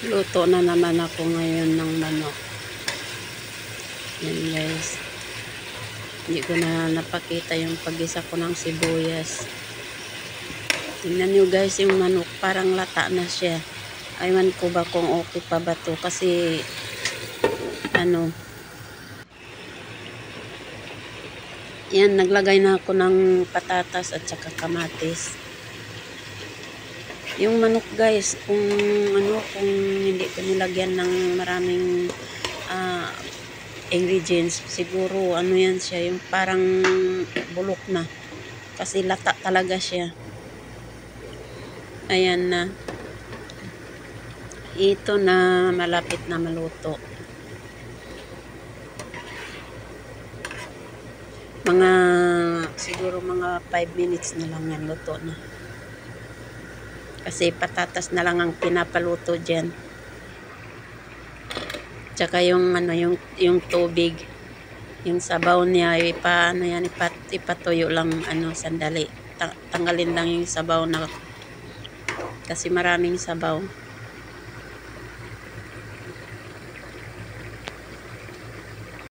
Luto na naman ako ngayon ng manok. Yan guys. Hindi ko na napakita yung pag-isa ko ng sibuyas. Tingnan nyo guys yung manok. Parang lata na siya. Aywan ko ba kung okay pa ba to. Kasi yan, naglagay na ako ng patatas at saka kamatis. Yung manok guys, kung hindi ko nilagyan ng maraming ingredients, siguro yan siya, yung parang bulok na. Kasi lata talaga siya. Ayan na. Ito na malapit na maluto. Siguro mga 5 minutes na lang yan, luto na. Kasi patatas na lang ang pinapaluto dyan. Tsaka yung tubig, yung sabaw niya, ipatuyo lang sandali. Tanggalin lang yung sabaw na kasi maraming sabaw.